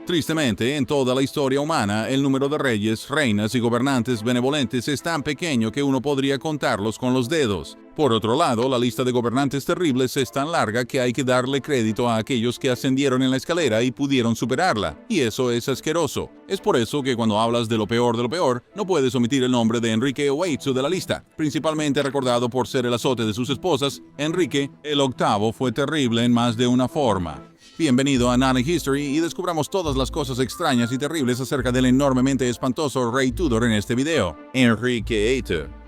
Tristemente, en toda la historia humana, el número de reyes, reinas y gobernantes benevolentes es tan pequeño que uno podría contarlos con los dedos. Por otro lado, la lista de gobernantes terribles es tan larga que hay que darle crédito a aquellos que ascendieron en la escalera y pudieron superarla, y eso es asqueroso. Es por eso que cuando hablas de lo peor, no puedes omitir el nombre de Enrique VIII de la lista, principalmente recordado por ser el azote de sus esposas. Enrique el VIII fue terrible en más de una forma. Bienvenido a Nana History y descubramos todas las cosas extrañas y terribles acerca del enormemente espantoso rey Tudor en este video. Enrique VIII.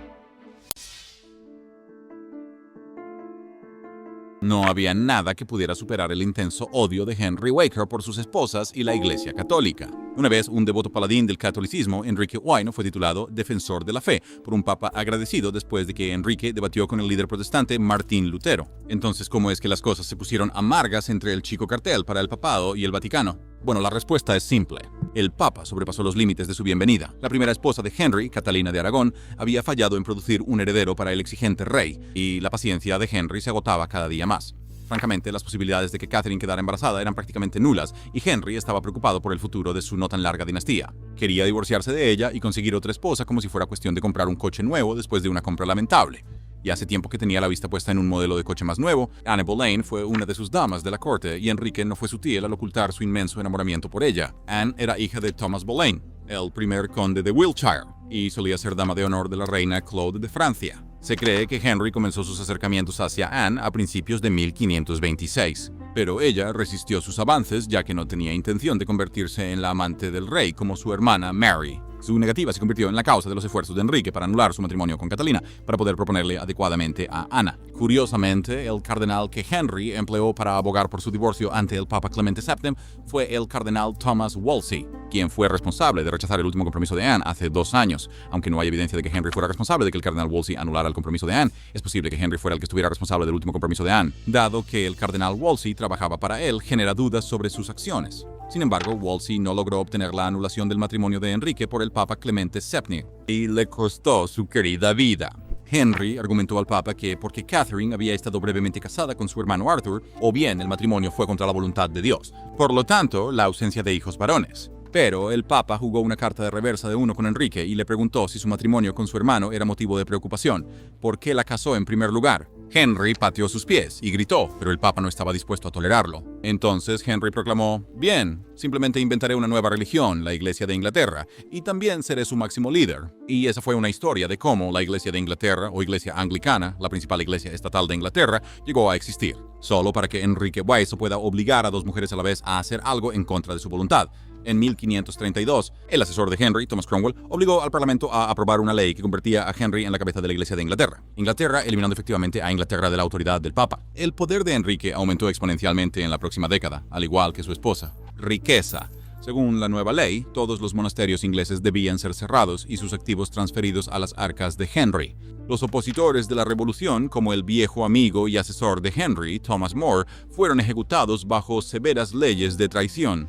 No había nada que pudiera superar el intenso odio de Henry Waker por sus esposas y la Iglesia Católica. Una vez un devoto paladín del catolicismo, Enrique VIII fue titulado Defensor de la Fe por un papa agradecido después de que Enrique debatió con el líder protestante Martín Lutero. Entonces, ¿cómo es que las cosas se pusieron amargas entre el chico cartel para el papado y el Vaticano? Bueno, la respuesta es simple. El Papa sobrepasó los límites de su bienvenida. La primera esposa de Henry, Catalina de Aragón, había fallado en producir un heredero para el exigente rey, y la paciencia de Henry se agotaba cada día más. Francamente, las posibilidades de que Catherine quedara embarazada eran prácticamente nulas, y Henry estaba preocupado por el futuro de su no tan larga dinastía. Quería divorciarse de ella y conseguir otra esposa como si fuera cuestión de comprar un coche nuevo después de una compra lamentable. Y hace tiempo que tenía la vista puesta en un modelo de coche más nuevo. Anne Boleyn fue una de sus damas de la corte y Enrique no fue sutil al ocultar su inmenso enamoramiento por ella. Anne era hija de Thomas Boleyn, el primer conde de Wiltshire, y solía ser dama de honor de la reina Claude de Francia. Se cree que Henry comenzó sus acercamientos hacia Anne a principios de 1526, pero ella resistió sus avances ya que no tenía intención de convertirse en la amante del rey como su hermana Mary. Su negativa se convirtió en la causa de los esfuerzos de Enrique para anular su matrimonio con Catalina para poder proponerle adecuadamente a Ana. Curiosamente, el cardenal que Henry empleó para abogar por su divorcio ante el Papa Clemente VII fue el cardenal Thomas Wolsey, quien fue responsable de rechazar el último compromiso de Anne hace 2 años. Aunque no hay evidencia de que Henry fuera responsable de que el cardenal Wolsey anulara el compromiso de Anne, es posible que Henry fuera el que estuviera responsable del último compromiso de Anne. Dado que el cardenal Wolsey trabajaba para él, genera dudas sobre sus acciones. Sin embargo, Wolsey no logró obtener la anulación del matrimonio de Enrique por el Papa Clemente VII, y le costó su querida vida. Henry argumentó al Papa que porque Catherine había estado brevemente casada con su hermano Arthur, o bien el matrimonio fue contra la voluntad de Dios. Por lo tanto, la ausencia de hijos varones. Pero el Papa jugó una carta de reversa de uno con Enrique y le preguntó si su matrimonio con su hermano era motivo de preocupación. ¿Por qué la casó en primer lugar? Henry pateó sus pies y gritó, pero el Papa no estaba dispuesto a tolerarlo. Entonces Henry proclamó: bien, simplemente inventaré una nueva religión, la Iglesia de Inglaterra, y también seré su máximo líder. Y esa fue una historia de cómo la Iglesia de Inglaterra, o Iglesia Anglicana, la principal iglesia estatal de Inglaterra, llegó a existir, solo para que Enrique VIII pueda obligar a 2 mujeres a la vez a hacer algo en contra de su voluntad. En 1532, el asesor de Henry, Thomas Cromwell, obligó al Parlamento a aprobar una ley que convertía a Henry en la cabeza de la Iglesia de Inglaterra. Inglaterra eliminando efectivamente a Inglaterra de la autoridad del Papa. El poder de Enrique aumentó exponencialmente en la próxima década, al igual que su esposa. Riqueza. Según la nueva ley, todos los monasterios ingleses debían ser cerrados y sus activos transferidos a las arcas de Henry. Los opositores de la revolución, como el viejo amigo y asesor de Henry, Thomas More, fueron ejecutados bajo severas leyes de traición.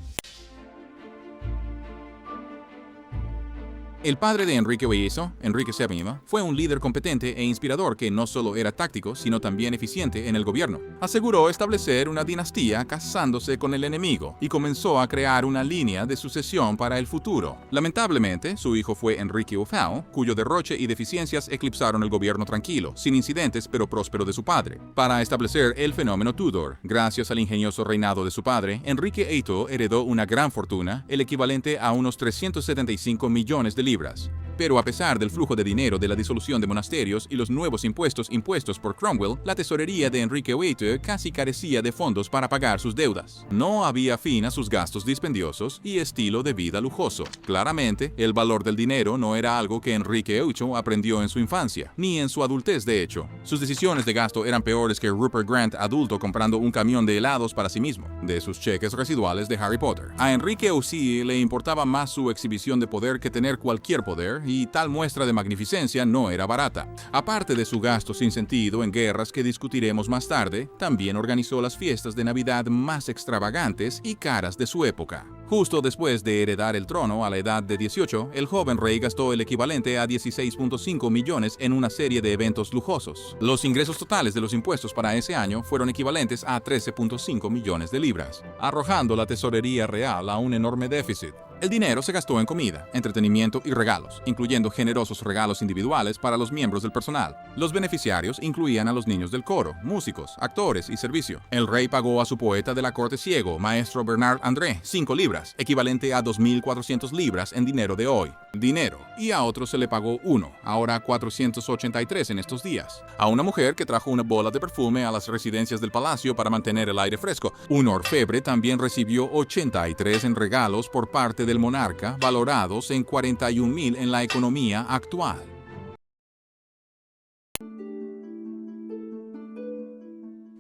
El padre de Enrique VIII, Enrique VII, fue un líder competente e inspirador que no solo era táctico, sino también eficiente en el gobierno. Aseguró establecer una dinastía casándose con el enemigo y comenzó a crear una línea de sucesión para el futuro. Lamentablemente, su hijo fue Enrique VIII, cuyo derroche y deficiencias eclipsaron el gobierno tranquilo, sin incidentes pero próspero de su padre. Para establecer el fenómeno Tudor, gracias al ingenioso reinado de su padre, Enrique VIII heredó una gran fortuna, el equivalente a unos 375 millones de libras. Pero a pesar del flujo de dinero de la disolución de monasterios y los nuevos impuestos impuestos por Cromwell, la tesorería de Enrique VIII casi carecía de fondos para pagar sus deudas. No había fin a sus gastos dispendiosos y estilo de vida lujoso. Claramente, el valor del dinero no era algo que Enrique VIII aprendió en su infancia, ni en su adultez de hecho. Sus decisiones de gasto eran peores que Rupert Grant adulto comprando un camión de helados para sí mismo, de sus cheques residuales de Harry Potter. A Enrique VIII le importaba más su exhibición de poder que tener cualquier poder, y tal muestra de magnificencia no era barata. Aparte de su gasto sin sentido en guerras que discutiremos más tarde, también organizó las fiestas de Navidad más extravagantes y caras de su época. Justo después de heredar el trono a la edad de 18, el joven rey gastó el equivalente a 16.5 millones en una serie de eventos lujosos. Los ingresos totales de los impuestos para ese año fueron equivalentes a 13.5 millones de libras, arrojando la tesorería real a un enorme déficit. El dinero se gastó en comida, entretenimiento y regalos, incluyendo generosos regalos individuales para los miembros del personal. Los beneficiarios incluían a los niños del coro, músicos, actores y servicio. El rey pagó a su poeta de la corte ciego, maestro Bernard André, 5 libras, equivalente a 2.400 libras en dinero de hoy. Y a otro se le pagó 1, ahora 483 en estos días. A una mujer que trajo una bola de perfume a las residencias del palacio para mantener el aire fresco. Un orfebre también recibió 83 en regalos por parte del monarca, valorados en 41.000 en la economía actual.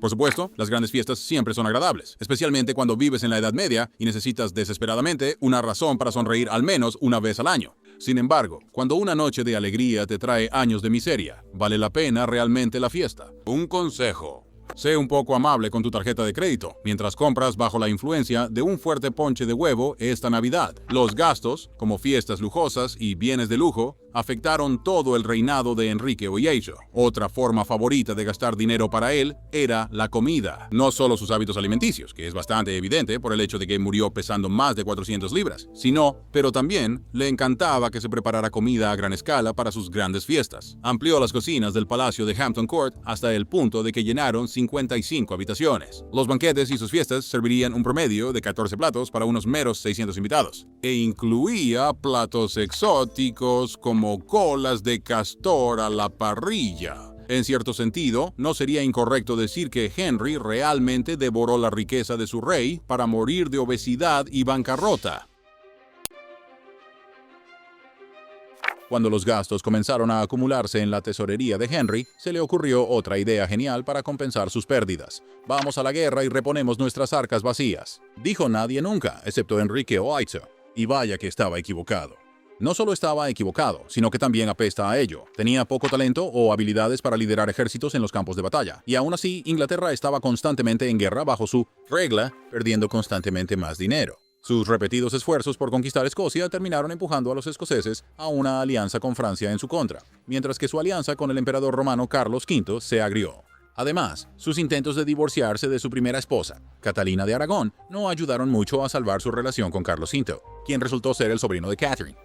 Por supuesto, las grandes fiestas siempre son agradables, especialmente cuando vives en la Edad Media y necesitas desesperadamente una razón para sonreír al menos una vez al año. Sin embargo, cuando una noche de alegría te trae años de miseria, ¿vale la pena realmente la fiesta? Un consejo: sé un poco amable con tu tarjeta de crédito mientras compras bajo la influencia de un fuerte ponche de huevo esta Navidad. Los gastos, como fiestas lujosas y bienes de lujo, afectaron todo el reinado de Enrique VIII. Otra forma favorita de gastar dinero para él era la comida. No solo sus hábitos alimenticios, que es bastante evidente por el hecho de que murió pesando más de 400 libras, pero también le encantaba que se preparara comida a gran escala para sus grandes fiestas. Amplió las cocinas del palacio de Hampton Court hasta el punto de que llenaron 55 habitaciones. Los banquetes y sus fiestas servirían un promedio de 14 platos para unos meros 600 invitados, e incluía platos exóticos como colas de castor a la parrilla. En cierto sentido, no sería incorrecto decir que Henry realmente devoró la riqueza de su rey para morir de obesidad y bancarrota. Cuando los gastos comenzaron a acumularse en la tesorería de Henry, se le ocurrió otra idea genial para compensar sus pérdidas. Vamos a la guerra y reponemos nuestras arcas vacías. Dijo nadie nunca, excepto Enrique VIII. Y vaya que estaba equivocado. No solo estaba equivocado, sino que también apesta a ello. Tenía poco talento o habilidades para liderar ejércitos en los campos de batalla. Y aún así, Inglaterra estaba constantemente en guerra bajo su regla, perdiendo constantemente más dinero. Sus repetidos esfuerzos por conquistar Escocia terminaron empujando a los escoceses a una alianza con Francia en su contra, mientras que su alianza con el emperador romano Carlos V se agrió. Además, sus intentos de divorciarse de su primera esposa, Catalina de Aragón, no ayudaron mucho a salvar su relación con Carlos V, quien resultó ser el sobrino de Catherine.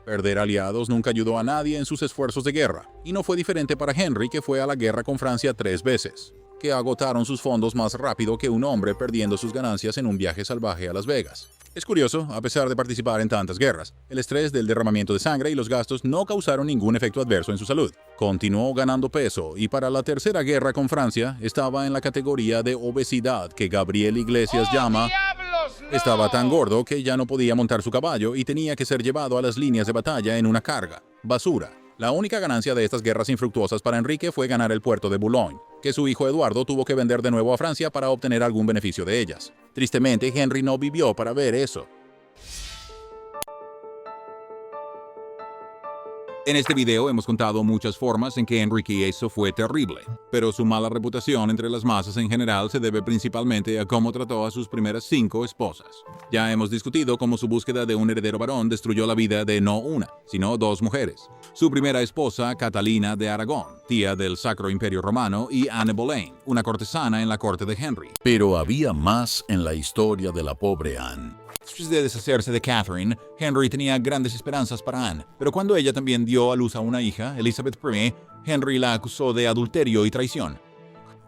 Perder aliados nunca ayudó a nadie en sus esfuerzos de guerra, y no fue diferente para Henry, que fue a la guerra con Francia 3 veces, que agotaron sus fondos más rápido que un hombre perdiendo sus ganancias en un viaje salvaje a Las Vegas. Es curioso, a pesar de participar en tantas guerras, el estrés del derramamiento de sangre y los gastos no causaron ningún efecto adverso en su salud. Continuó ganando peso y para la tercera guerra con Francia estaba en la categoría de obesidad que Gabriel Iglesias llama... ¡Diablos, no! Estaba tan gordo que ya no podía montar su caballo y tenía que ser llevado a las líneas de batalla en una carga, basura. La única ganancia de estas guerras infructuosas para Enrique fue ganar el puerto de Boulogne, que su hijo Eduardo tuvo que vender de nuevo a Francia para obtener algún beneficio de ellas. Tristemente, Henry no vivió para ver eso. En este video hemos contado muchas formas en que Enrique VIII fue terrible, pero su mala reputación entre las masas en general se debe principalmente a cómo trató a sus primeras 5 esposas. Ya hemos discutido cómo su búsqueda de un heredero varón destruyó la vida de no una, sino 2 mujeres. Su primera esposa, Catalina de Aragón, tía del Sacro Imperio Romano, y Anne Boleyn, una cortesana en la corte de Henry. Pero había más en la historia de la pobre Anne. Después de deshacerse de Catherine, Henry tenía grandes esperanzas para Anne, pero cuando ella también dio a luz a una hija, Elizabeth I, Henry la acusó de adulterio y traición.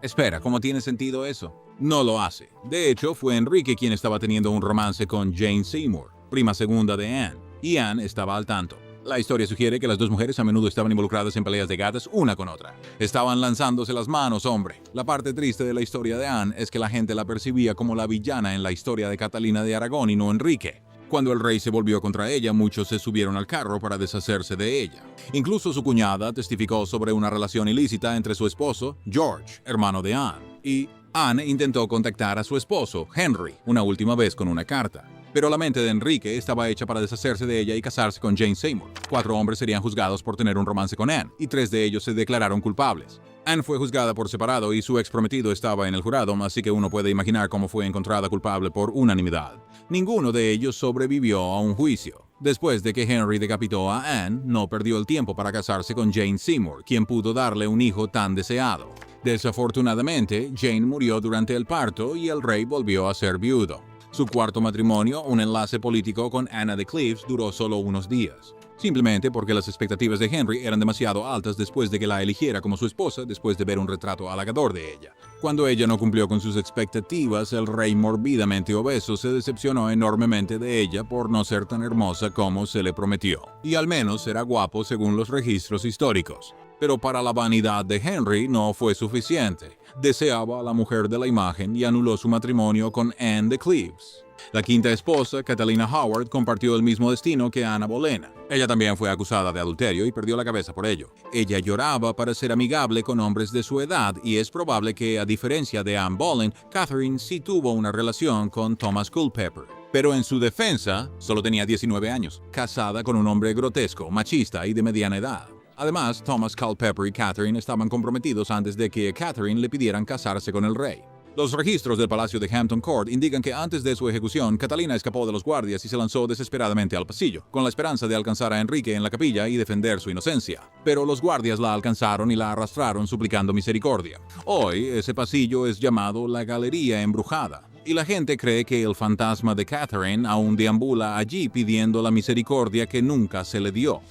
Espera, ¿cómo tiene sentido eso? No lo hace. De hecho, fue Enrique quien estaba teniendo un romance con Jane Seymour, prima segunda de Anne, y Anne estaba al tanto. La historia sugiere que las 2 mujeres a menudo estaban involucradas en peleas de gatas una con otra. Estaban lanzándose las manos, hombre. La parte triste de la historia de Anne es que la gente la percibía como la villana en la historia de Catalina de Aragón y no Enrique. Cuando el rey se volvió contra ella, muchos se subieron al carro para deshacerse de ella. Incluso su cuñada testificó sobre una relación ilícita entre su esposo, George, hermano de Anne, y Anne intentó contactar a su esposo, Henry, una última vez con una carta. Pero la mente de Enrique estaba hecha para deshacerse de ella y casarse con Jane Seymour. 4 hombres serían juzgados por tener un romance con Anne, y 3 de ellos se declararon culpables. Anne fue juzgada por separado y su ex prometido estaba en el jurado, así que uno puede imaginar cómo fue encontrada culpable por unanimidad. Ninguno de ellos sobrevivió a un juicio. Después de que Henry decapitó a Anne, no perdió el tiempo para casarse con Jane Seymour, quien pudo darle un hijo tan deseado. Desafortunadamente, Jane murió durante el parto y el rey volvió a ser viudo. Su cuarto matrimonio, un enlace político con Anna de Cleves, duró solo unos días. Simplemente porque las expectativas de Henry eran demasiado altas después de que la eligiera como su esposa después de ver un retrato halagador de ella. Cuando ella no cumplió con sus expectativas, el rey morbidamente obeso se decepcionó enormemente de ella por no ser tan hermosa como se le prometió. Y al menos era guapo según los registros históricos. Pero para la vanidad de Henry no fue suficiente. Deseaba a la mujer de la imagen y anuló su matrimonio con Anne de Cleves. La quinta esposa, Catalina Howard, compartió el mismo destino que Anna Bolena. Ella también fue acusada de adulterio y perdió la cabeza por ello. Ella lloraba para ser amigable con hombres de su edad y es probable que, a diferencia de Anne Boleyn, Catherine sí tuvo una relación con Thomas Culpeper. Pero en su defensa, solo tenía 19 años, casada con un hombre grotesco, machista y de mediana edad. Además, Thomas Culpeper y Catherine estaban comprometidos antes de que Catherine le pidieran casarse con el rey. Los registros del Palacio de Hampton Court indican que antes de su ejecución, Catalina escapó de los guardias y se lanzó desesperadamente al pasillo, con la esperanza de alcanzar a Enrique en la capilla y defender su inocencia. Pero los guardias la alcanzaron y la arrastraron suplicando misericordia. Hoy, ese pasillo es llamado la Galería Embrujada, y la gente cree que el fantasma de Catherine aún deambula allí pidiendo la misericordia que nunca se le dio.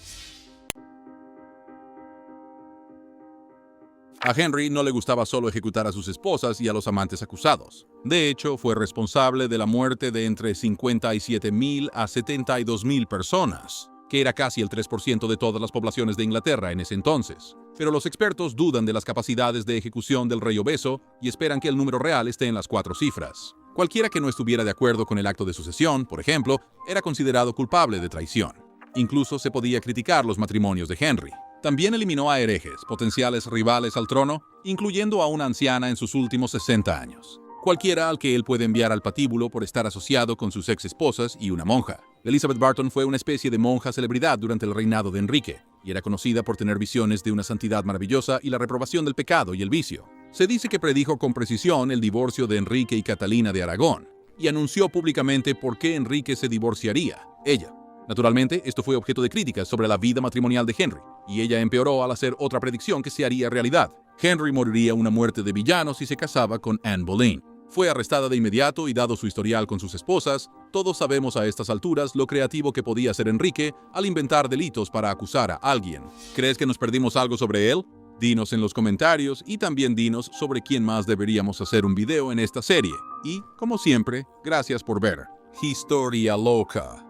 A Henry no le gustaba solo ejecutar a sus esposas y a los amantes acusados. De hecho, fue responsable de la muerte de entre 57,000 a 72,000 personas, que era casi el 3% de todas las poblaciones de Inglaterra en ese entonces. Pero los expertos dudan de las capacidades de ejecución del rey obeso y esperan que el número real esté en las 4 cifras. Cualquiera que no estuviera de acuerdo con el acto de sucesión, por ejemplo, era considerado culpable de traición. Incluso se podía criticar los matrimonios de Henry. También eliminó a herejes, potenciales rivales al trono, incluyendo a una anciana en sus últimos 60 años. Cualquiera al que él puede enviar al patíbulo por estar asociado con sus ex esposas y una monja. Elizabeth Barton fue una especie de monja celebridad durante el reinado de Enrique, y era conocida por tener visiones de una santidad maravillosa y la reprobación del pecado y el vicio. Se dice que predijo con precisión el divorcio de Enrique y Catalina de Aragón, y anunció públicamente por qué Enrique se divorciaría, ella. Naturalmente, esto fue objeto de críticas sobre la vida matrimonial de Henry, y ella empeoró al hacer otra predicción que se haría realidad. Henry moriría una muerte de villano si se casaba con Anne Boleyn. Fue arrestada de inmediato y dado su historial con sus esposas, todos sabemos a estas alturas lo creativo que podía ser Enrique al inventar delitos para acusar a alguien. ¿Crees que nos perdimos algo sobre él? Dinos en los comentarios y también dinos sobre quién más deberíamos hacer un video en esta serie. Y, como siempre, gracias por ver Historia Loca.